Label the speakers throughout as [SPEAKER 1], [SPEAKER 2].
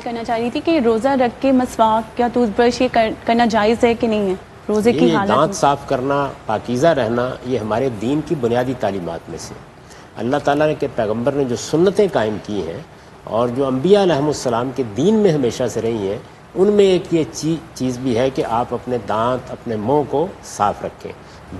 [SPEAKER 1] کرنا چاہ رہی تھی کہ روزہ رکھ کے مسواک یا ٹوتھ برش یہ کرنا جائز ہے کہ نہیں ہے روزے کی حالت
[SPEAKER 2] دانت صاف کرنا، پاکیزہ رہنا، یہ ہمارے دین کی بنیادی تعلیمات میں سے اللہ تعالیٰ کے پیغمبر نے جو سنتیں قائم کی ہیں اور جو انبیاء علیہم السلام کے دین میں ہمیشہ سے رہی ہیں، ان میں ایک یہ چیز بھی ہے کہ آپ اپنے دانت، اپنے منہ کو صاف رکھیں۔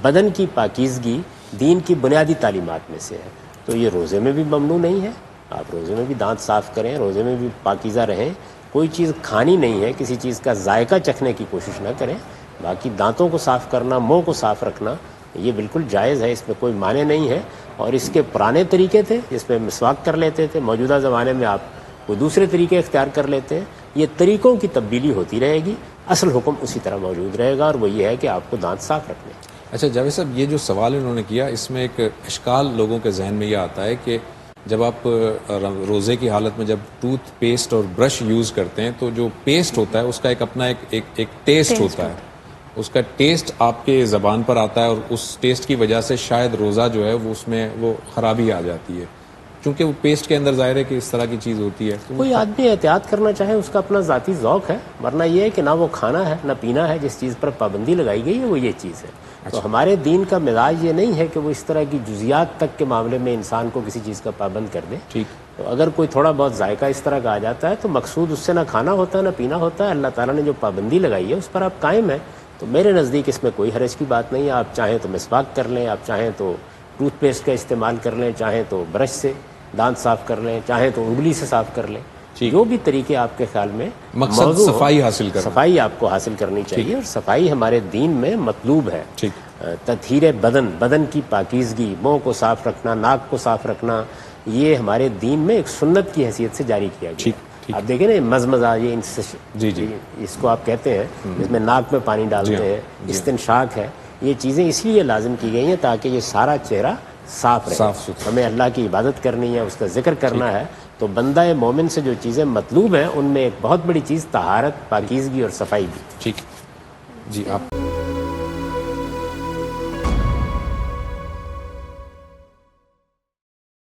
[SPEAKER 2] بدن کی پاکیزگی دین کی بنیادی تعلیمات میں سے ہے، تو یہ روزے میں بھی ممنوع نہیں ہے۔ آپ روزے میں بھی دانت صاف کریں، روزے میں بھی پاکیزہ رہیں، کوئی چیز کھانی نہیں ہے، کسی چیز کا ذائقہ چکھنے کی کوشش نہ کریں، باقی دانتوں کو صاف کرنا، منہ کو صاف رکھنا یہ بالکل جائز ہے، اس میں کوئی معنی نہیں ہے۔ اور اس کے پرانے طریقے تھے جس میں مسواک کر لیتے تھے، موجودہ زمانے میں آپ کوئی دوسرے طریقے اختیار کر لیتے ہیں، یہ طریقوں کی تبدیلی ہوتی رہے گی، اصل حکم اسی طرح موجود رہے گا، اور وہ یہ ہے کہ آپ کو دانت صاف رکھنے۔
[SPEAKER 3] اچھا جاوید صاحب، یہ جو سوال انہوں نے کیا اس میں ایک اشکال لوگوں کے ذہن میں یہ آتا ہے کہ جب آپ روزے کی حالت میں جب ٹوتھ پیسٹ اور برش یوز کرتے ہیں تو جو پیسٹ ہوتا ہے اس کا ایک اپنا ایک ٹیسٹ ہوتا ہے، اس کا ٹیسٹ آپ کے زبان پر آتا ہے، اور اس ٹیسٹ کی وجہ سے شاید روزہ جو ہے وہ اس میں وہ خرابی آ جاتی ہے، کیونکہ وہ پیسٹ کے اندر ظاہر ہے کہ اس طرح کی چیز ہوتی ہے۔
[SPEAKER 2] کوئی آدمی احتیاط کرنا چاہے اس کا اپنا ذاتی ذوق ہے، ورنہ یہ ہے کہ نہ وہ کھانا ہے نہ پینا ہے، جس چیز پر پابندی لگائی گئی ہے وہ یہ چیز ہے۔ تو ہمارے دین کا مزاج یہ نہیں ہے کہ وہ اس طرح کی جزیات تک کے معاملے میں انسان کو کسی چیز کا پابند کر دے۔ تو اگر کوئی تھوڑا بہت ذائقہ اس طرح کا آ جاتا ہے تو مقصود اس سے نہ کھانا ہوتا ہے نہ پینا ہوتا ہے، اللہ تعالیٰ نے جو پابندی لگائی ہے اس پر آپ قائم ہیں، تو میرے نزدیک اس میں کوئی حرج کی بات نہیں ہے۔ آپ چاہیں تو مسواک کر لیں، آپ چاہیں تو ٹوتھ پیسٹ کا استعمال کر لیں، چاہیں تو برش سے دانت صاف کر لیں، چاہیں تو انگلی سے صاف کر لیں، جو بھی طریقے آپ کے خیال میں
[SPEAKER 3] مقصد صفائی حاصل کرنا،
[SPEAKER 2] صفائی آپ کو حاصل کرنی چاہیے، اور صفائی ہمارے دین میں مطلوب ہے۔ تطہیر بدن کی پاکیزگی، منہ کو صاف رکھنا، ناک کو صاف رکھنا، یہ ہمارے دین میں ایک سنت کی حیثیت سے جاری کیا گیا۔ آپ دیکھیں نا مزمزہ، یہ اس کو آپ کہتے ہیں، اس میں ناک میں پانی ڈالتے ہیں، استنشاق ہے، یہ چیزیں اس لیے لازم کی گئی ہیں تاکہ یہ سارا چہرہ صاف رہے۔ ہمیں اللہ کی عبادت کرنی ہے، اس کا ذکر کرنا ہے، تو بندہ مومن سے جو چیزیں مطلوب ہیں ان میں ایک بہت بڑی چیز طہارت، پاکیزگی اور صفائی بھی۔
[SPEAKER 3] ٹھیک جی، آپ